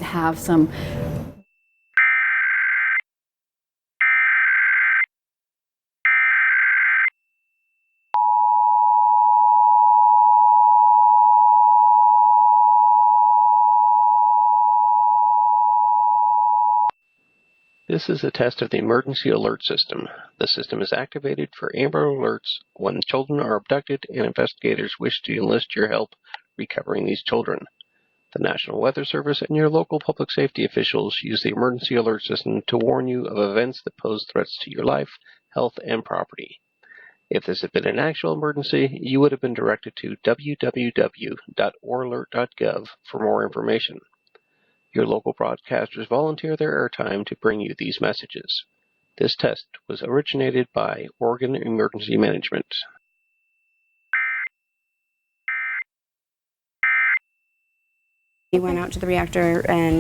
have some This is a test of the emergency alert system. The system is activated for Amber Alerts when children are abducted and investigators wish to enlist your help recovering these children. The National Weather Service and your local public safety officials use the emergency alert system to warn you of events that pose threats to your life, health, and property. If this had been an actual emergency, you would have been directed to www.oralert.gov for more information. Your local broadcasters volunteer their airtime to bring you these messages. This test was originated by Oregon Emergency Management. He went out to the reactor and